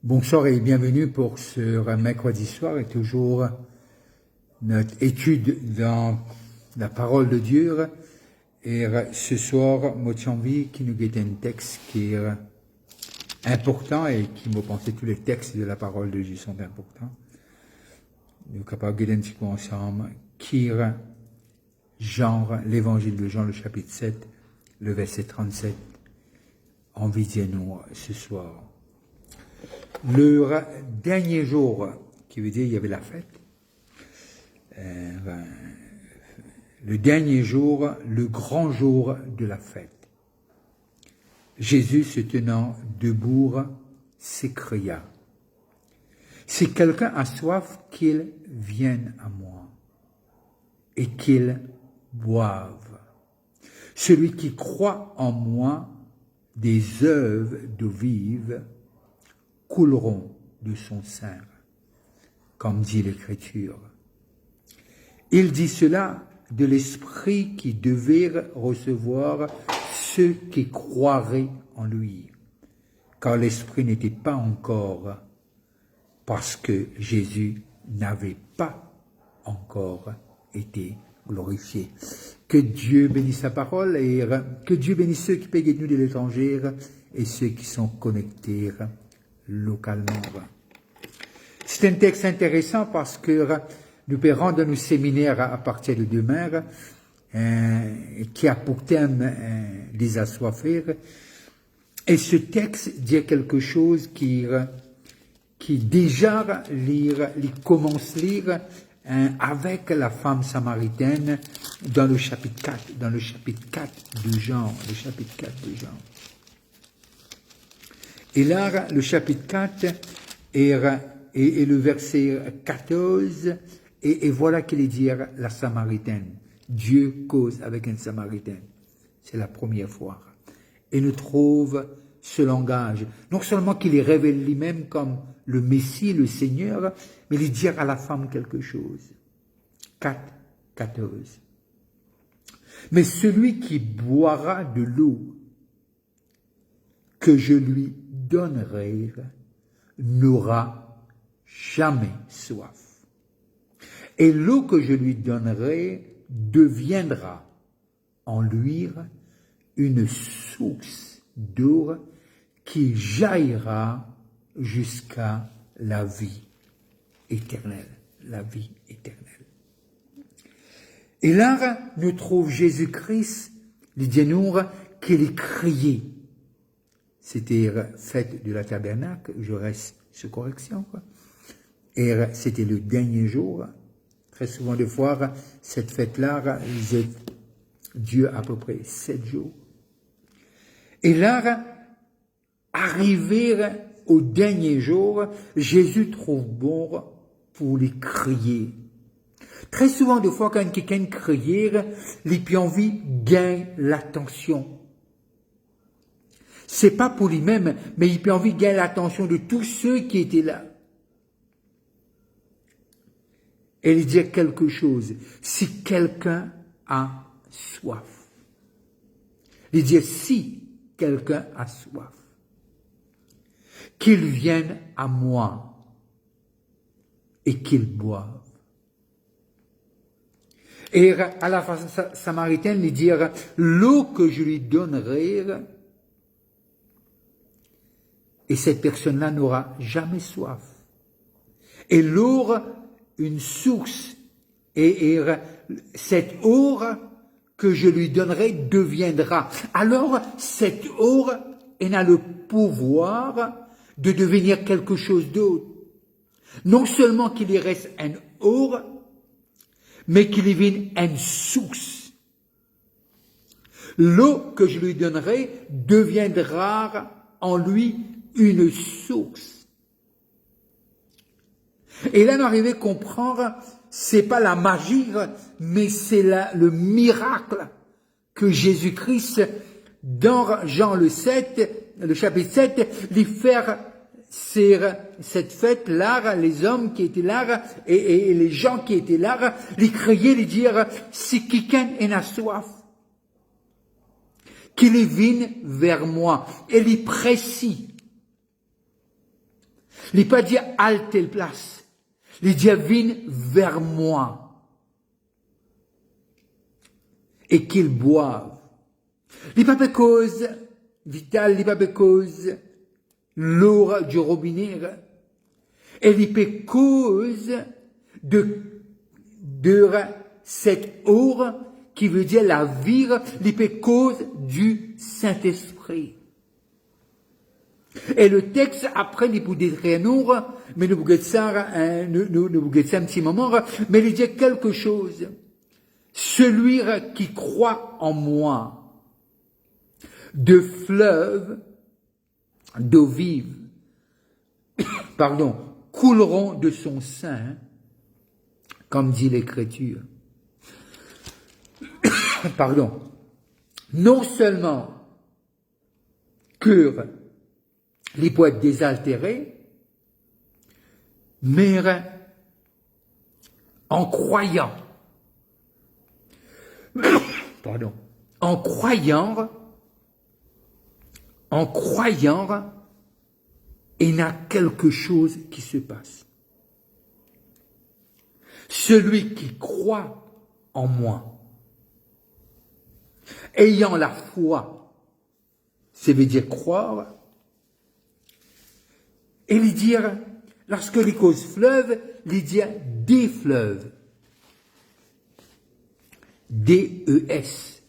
Bonsoir et bienvenue pour ce mercredi soir et toujours notre étude dans la parole de Dieu. Et ce soir, moi j'ai envie qui nous guette un texte qui est important et qui me pensait tous les textes de la parole de Dieu sont importants. Nous sommes capables de guetter un petit peu ensemble qui genre l'évangile de Jean, le chapitre 7, le verset 37, en visionnant ce soir. Le dernier jour, qui veut dire il y avait la fête, le dernier jour, le grand jour de la fête, Jésus se tenant debout s'écria, « Si quelqu'un a soif, qu'il vienne à moi et qu'il boive. Celui qui croit en moi, des œuvres d'eau vive couleront de son sein, comme dit l'Écriture. » Il dit cela de l'Esprit qui devait recevoir ceux qui croiraient en lui, car l'Esprit n'était pas encore, parce que Jésus n'avait pas encore été glorifié. Que Dieu bénisse sa parole et que Dieu bénisse ceux qui payent nous de l'étranger et ceux qui sont connectés localement. C'est un texte intéressant parce que nous paierons dans nos séminaires à partir de demain qui a pour thème des assoiffés. Et ce texte dit quelque chose qui déjà commence à lire avec la femme samaritaine dans le chapitre 4, de Jean, le chapitre 4 de Jean. Et là, le chapitre 4 et le verset 14, et voilà qu'il est dit la Samaritaine. Dieu cause avec un Samaritain. C'est la première fois. Et nous trouve ce langage. Non seulement qu'il est révélé lui-même comme le Messie, le Seigneur, mais il dit à la femme quelque chose. 4, 14. Mais celui qui boira de l'eau que je lui donnerai n'aura jamais soif. Et l'eau que je lui donnerai deviendra en lui une source d'eau qui jaillira jusqu'à la vie éternelle. La vie éternelle. Et là, nous trouvons Jésus-Christ, il dit nous qu'il est crié. C'était fête de la tabernacle, je reste sous correction, quoi. Et c'était le dernier jour. Très souvent de fois, cette fête-là, Dieu à peu près 7 jours. Et là, arrivé au dernier jour, Jésus trouve bon pour les crier. Très souvent de fois, quand quelqu'un crie, les envie gagnent l'attention. C'est pas pour lui-même, mais il peut envie de gagner l'attention de tous ceux qui étaient là. Et il dit quelque chose. Si quelqu'un a soif. Il dit si quelqu'un a soif. Qu'il vienne à moi et qu'il boive. Et à la femme samaritaine, il dit l'eau que je lui donnerai, et cette personne-là n'aura jamais soif. Et l'eau, une source, et cette eau que je lui donnerai deviendra. Alors, cette eau, elle a le pouvoir de devenir quelque chose d'autre. Non seulement qu'il y reste un eau, mais qu'il y vienne une source. L'eau que je lui donnerai deviendra en lui une source. Et là, nous arrivons à comprendre, c'est pas la magie, mais c'est le miracle que Jésus-Christ, dans Jean le chapitre 7, lui faire cette fête-là, les hommes qui étaient là, et les gens qui étaient là, les crier, les dire, si quelqu'un en a soif, qu'il vienne vers moi, et les précis. Il n'est pas dit à telle place. Il dit viens vers moi. Et qu'ils boivent. Il n'est pas cause vital, il n'est pas cause l'eau du robinet. Et il n'est pas cause de cette eau qui veut dire la vie, il n'est pas cause du Saint-Esprit. Et le texte, après, il peut dire rien, mais nous pouvons ça un petit moment, mais il dit quelque chose. Celui qui croit en moi, de fleuves d'eau vive, couleront de son sein, comme dit l'Écriture. Non seulement cœur les peut être désaltéré, mais en croyant, il y a quelque chose qui se passe. Celui qui croit en moi, ayant la foi, ça veut dire croire, et il dit, lorsque les causes fleuves, il dit des fleuves. D-E-S.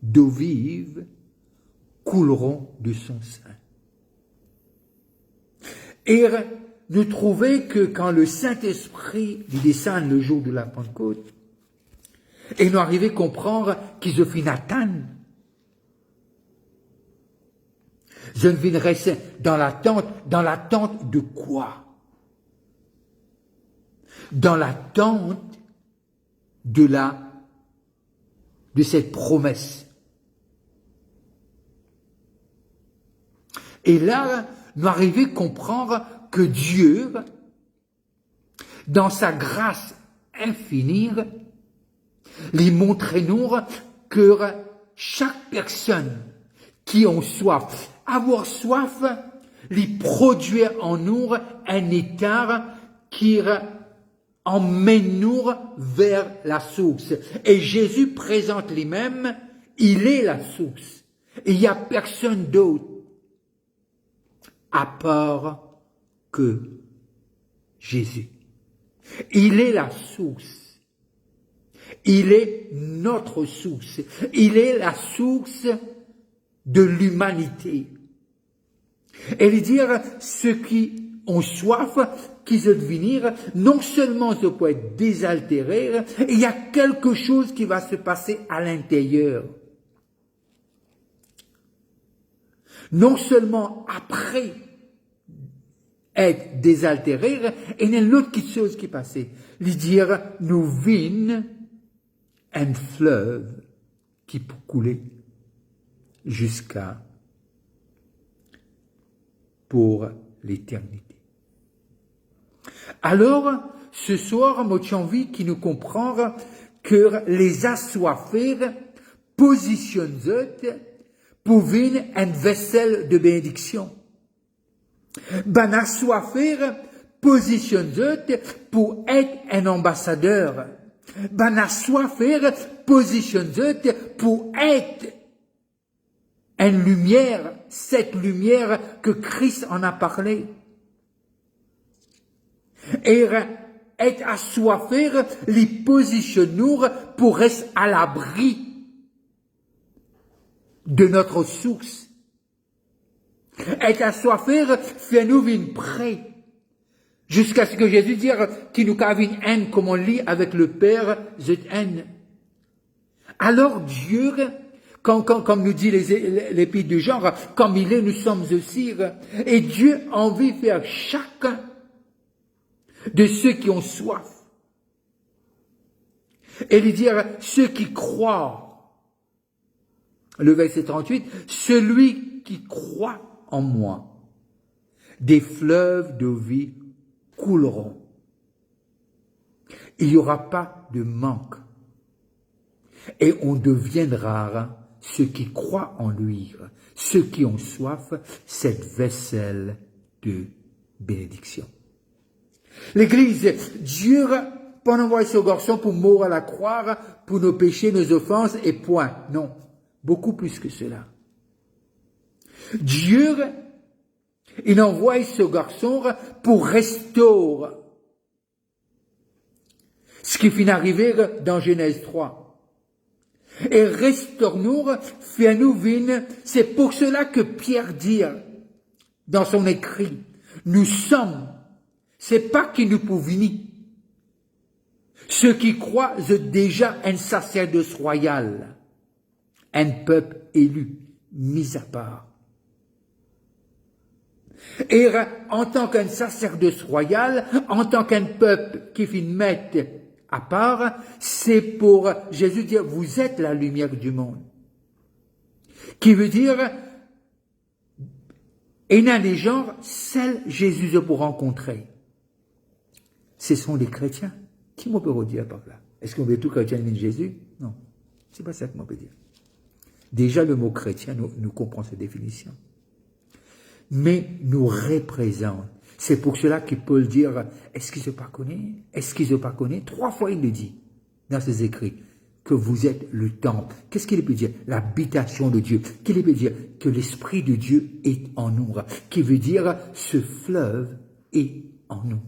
D'eau vive couleront de son sein. Et nous trouvons que quand le Saint-Esprit descend le jour de la Pentecôte, et nous arrivons à comprendre qu'ils ont fait Nathan, je ne viens rester dans l'attente de quoi? Dans l'attente de cette promesse. Et là, nous arrivons à comprendre que Dieu, dans sa grâce infinie, lui montre nous que chaque personne qui a soif, avoir soif, lui produit en nous un état qui emmène nous vers la source. Et Jésus présente lui-même, il est la source. Et il n'y a personne d'autre à part que Jésus. Il est la source. Il est notre source. Il est la source de l'humanité. Et il dit, ceux qui ont soif, qui se devenir, non seulement se peut être désaltérés, il y a quelque chose qui va se passer à l'intérieur. Non seulement après être désaltéré, il y a une autre chose qui passe. Il dit, nous vîmes un fleuve qui peut couler jusqu'à pour l'éternité. Alors, ce soir, moi j'ai envie qu'il nous comprenne que les assoiffés positionnent pour venir une vaisselle de bénédiction. Ben assoiffé positionne pour être un ambassadeur. Ben assoiffé positionne pour être une lumière, cette lumière que Christ en a parlé. Et être assoiffé, les positionne pour rester à l'abri de notre source. Être assoiffé, fait nous venir prêt. Jusqu'à ce que Jésus dise qu'il nous a une haine, comme on lit avec le Père, cette haine. Alors Dieu, comme nous dit l'épître de Jean, comme il est, nous sommes aussi. Et Dieu a envie de faire chacun de ceux qui ont soif. Et lui dire, ceux qui croient, le verset 38, celui qui croit en moi, des fleuves de vie couleront. Il n'y aura pas de manque. Et on deviendra ceux qui croient en lui, ceux qui ont soif, cette vaisselle de bénédiction. L'Église dure pendant envoyer ce garçon pour mourir à la croix, pour nos péchés, nos offenses, et point. Non, beaucoup plus que cela. Dieu, il envoie ce garçon pour restaurer ce qui finit d'arriver dans Genèse 3. Et restaure-nous, fais-nous vivre. C'est pour cela que Pierre dit dans son écrit, nous sommes, c'est pas qui nous pouvons venir. Ceux qui croient ont déjà un sacerdoce royal, un peuple élu, mis à part. Et en tant qu'un sacerdoce royal, en tant qu'un peuple qui finit de mettre à part, c'est pour Jésus dire, vous êtes la lumière du monde. Qui veut dire, et dans les genres, celles Jésus a pour rencontrer. Ce sont les chrétiens. Qui m'en peut dire par là? Est-ce qu'on veut tout chrétien de Jésus? Non. C'est pas ça que m'en peut dire. Déjà, le mot chrétien, nous comprenons cette définition. Mais nous représente. C'est pour cela que Paul dit, est-ce qu'ils ne pas connaissent? Est-ce qu'ils ne pas connaissent? 3 fois il le dit dans ses écrits, que vous êtes le temple. Qu'est-ce qu'il peut dire? L'habitation de Dieu. Qu'il peut dire? Que l'Esprit de Dieu est en nous. Qui veut dire, ce fleuve est en nous.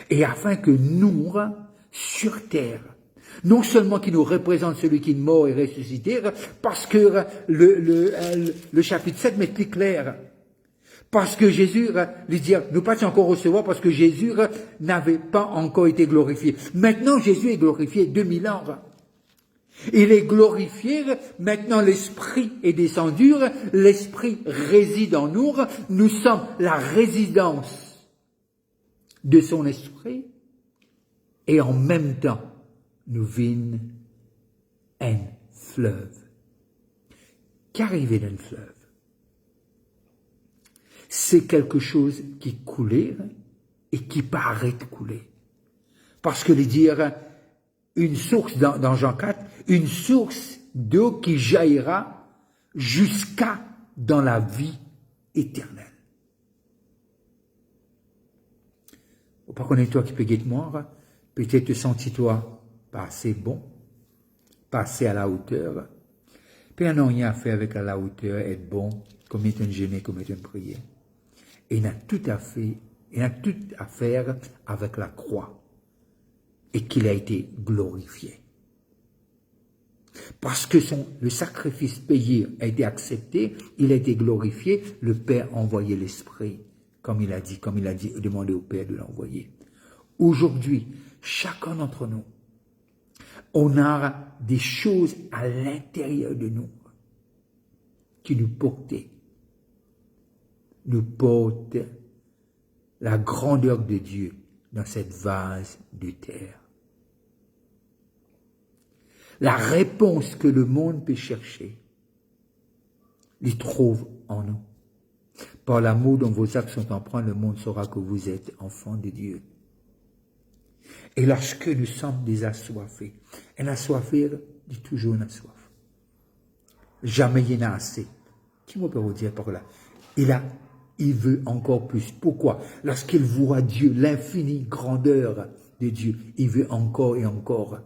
Et afin que nous, sur terre, non seulement qui nous représente celui qui est mort et ressuscité, parce que le chapitre 7 m'explique clair. Parce que Jésus, lui dit, nous pas encore recevoir parce que Jésus n'avait pas encore été glorifié. Maintenant, Jésus est glorifié 2000 ans. Il est glorifié, maintenant l'Esprit est descendu, l'Esprit réside en nous, nous sommes la résidence de son Esprit, et en même temps, nous vîmes un fleuve. Qu'arrivait d'un fleuve? C'est quelque chose qui coulait et qui paraît couler. Parce que les dire, une source, dans Jean 4, une source d'eau qui jaillira jusqu'à dans la vie éternelle. Par contre, toi qui peux guetter moi, peut-être te sentis-toi pas assez bon, pas assez à la hauteur. Puis il n'y a rien à faire avec à la hauteur, être bon, comme est un jeûner, comme est un prier. Et il a tout à faire avec la croix et qu'il a été glorifié. Parce que le sacrifice payé a été accepté, il a été glorifié, le Père a envoyé l'Esprit, comme il a dit, demandé au Père de l'envoyer. Aujourd'hui, chacun d'entre nous, on a des choses à l'intérieur de nous qui nous portent la grandeur de Dieu dans cette vase de terre. La réponse que le monde peut chercher, il trouve en nous. Par l'amour dont vos actes sont empreints, le monde saura que vous êtes enfants de Dieu. Et lorsque nous sommes des assoiffés, un assoiffé dit toujours une soif. Jamais il y en a assez. Qui me peut vous dire par là? Il veut encore plus. Pourquoi? Lorsqu'il voit Dieu, l'infinie grandeur de Dieu, il veut encore et encore.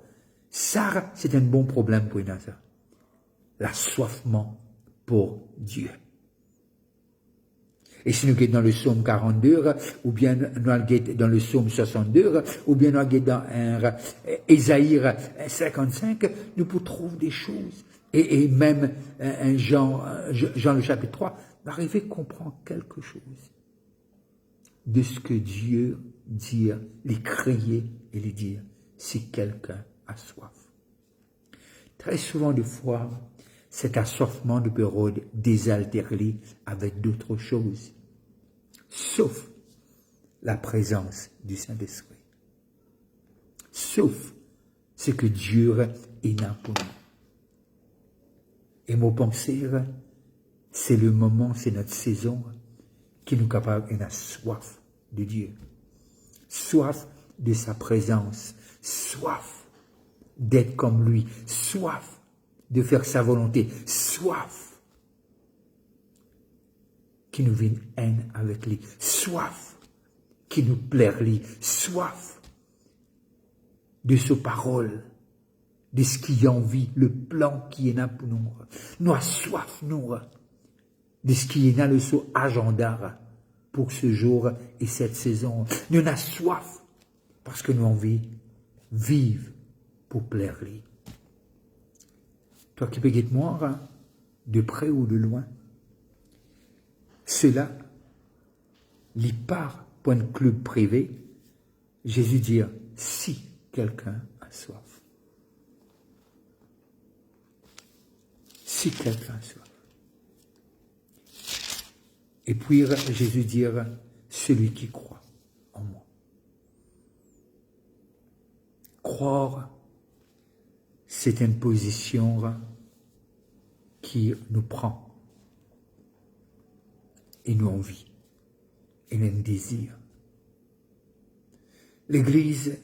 Ça, c'est un bon problème pour nous, ça. L'assoiffement pour Dieu. Et si nous sommes dans le psaume 42, ou bien nous sommes dans le psaume 62, ou bien nous sommes dans Ésaïe 55, nous pouvons trouver des choses. Et même Jean le chapitre 3, va arriver à comprendre quelque chose de ce que Dieu dit, les crier et les dire, si quelqu'un a soif. Très souvent, de fois, cet assoiffement de période désaltéré avec d'autres choses, sauf la présence du Saint-Esprit, sauf ce que Dieu est là pour nous. Et mon pensée, c'est le moment, c'est notre saison qui nous capable et la soif de Dieu, soif de sa présence, soif d'être comme lui, soif de faire sa volonté, soif qui nous vient haine avec lui, soif qui nous plaire lui, soif de ses paroles, de ce qui en vit, le plan qui est là pour nous. Nous avons soif, nous, de ce qui est là, le son agenda pour ce jour et cette saison. Nous avons soif parce que nous avons envie de vivre pour plaire lui. Toi qui peux être moi, de près ou de loin, cela, l'y part pour un club privé, Jésus dit, si quelqu'un a soif. Si quelqu'un a soif. Et puis Jésus dit, celui qui croit en moi. Croire, c'est une position qui nous prend et nous envie et nous désire. L'Église,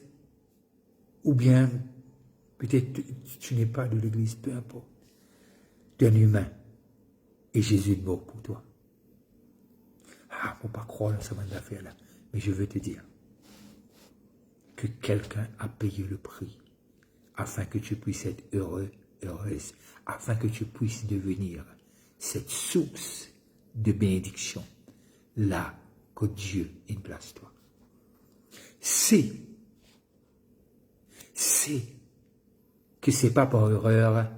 ou bien peut-être tu n'es pas de l'Église, peu importe, d'un humain, et Jésus est mort pour toi. Ah, faut pas croire dans ce genre d'affaires là, mais je veux te dire que quelqu'un a payé le prix afin que tu puisses être heureux, heureuse, afin que tu puisses devenir cette source de bénédiction là que Dieu a place toi. C'est que c'est pas par erreur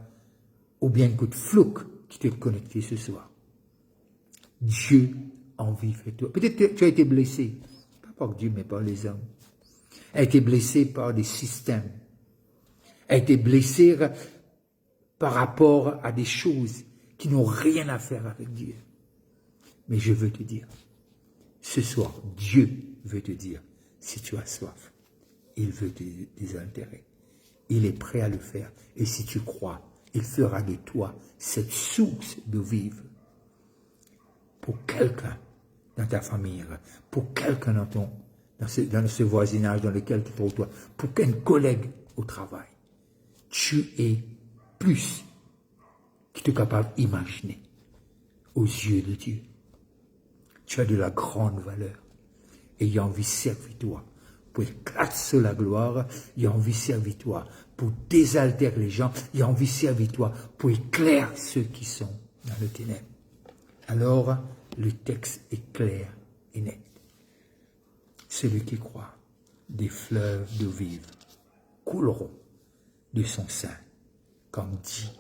ou bien coup de flou qui t'est connecté ce soir. Dieu a envie de faire toi. Peut-être que tu as été blessé, pas par Dieu mais par les hommes. A été blessé par des systèmes. A été blessé par rapport à des choses qui n'ont rien à faire avec Dieu. Mais je veux te dire, ce soir, Dieu veut te dire, si tu as soif, il veut te désaltérer. Il est prêt à le faire. Et si tu crois, il fera de toi cette source de vivre pour quelqu'un dans ta famille, pour quelqu'un dans ce voisinage dans lequel tu te trouves toi, pour qu'un collègue au travail. Tu es plus que tu es capable d'imaginer aux yeux de Dieu. Tu as de la grande valeur. Et il a envie de servir toi pour éclater la gloire. Il a envie de servir toi pour désaltérer les gens. Il a envie de servir toi pour éclairer ceux qui sont dans le ténèbre. Alors, le texte est clair et net. Celui qui croit, des fleuves d'eau vive couleront de son sein, comme dit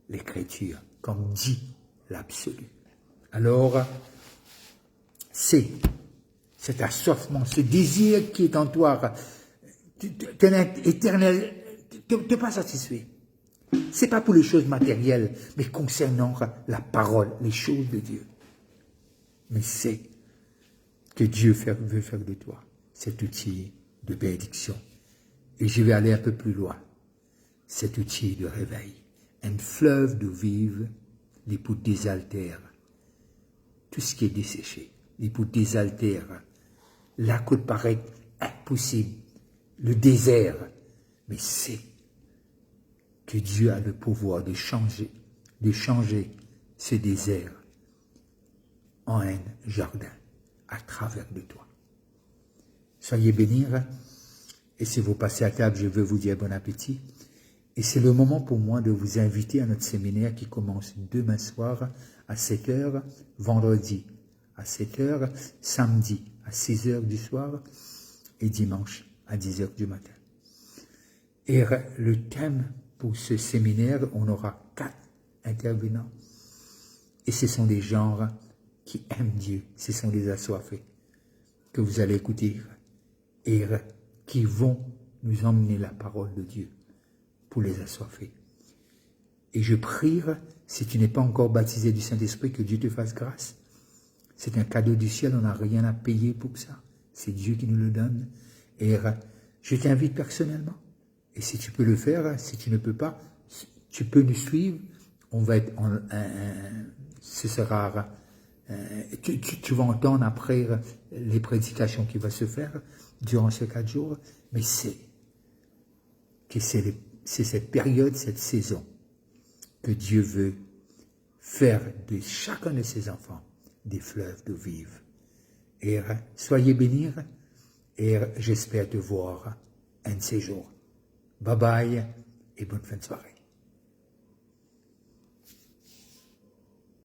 l'Écriture, comme dit l'absolu. Alors, c'est cet assoiffement, ce désir qui est en toi, éternel, tu n'es pas satisfait. Ce n'est pas pour les choses matérielles, mais concernant la parole, les choses de Dieu. Mais c'est que Dieu veut faire de toi cet outil de bénédiction. Et je vais aller un peu plus loin. Cet outil de réveil. Un fleuve d'eau vive, les pour désaltère tout ce qui est desséché. Les pour désaltère là que paraît impossible, le désert. Mais c'est que Dieu a le pouvoir de changer ce désert en un jardin à travers de toi. Soyez bénis, et si vous passez à table, je veux vous dire bon appétit. Et c'est le moment pour moi de vous inviter à notre séminaire qui commence demain soir à 7h, vendredi à 7h, samedi à 6h du soir et dimanche à 10h du matin. Et le thème pour ce séminaire, on aura 4 intervenants. Et ce sont des gens qui aiment Dieu, ce sont des assoiffés que vous allez écouter et qui vont nous emmener la parole de Dieu pour les assoiffés. Et je prie, si tu n'es pas encore baptisé du Saint-Esprit, que Dieu te fasse grâce. C'est un cadeau du ciel, on n'a rien à payer pour ça. C'est Dieu qui nous le donne. Et je t'invite personnellement. Et si tu peux le faire, si tu ne peux pas, tu peux nous suivre. On va être ce sera, tu vas entendre après les prédications qui vont se faire durant ces 4 jours. Mais c'est cette période, cette saison que Dieu veut faire de chacun de ses enfants des fleuves d'eau vive. Et soyez bénis et j'espère te voir un de ces jours. Bye bye et bonne fin de soirée.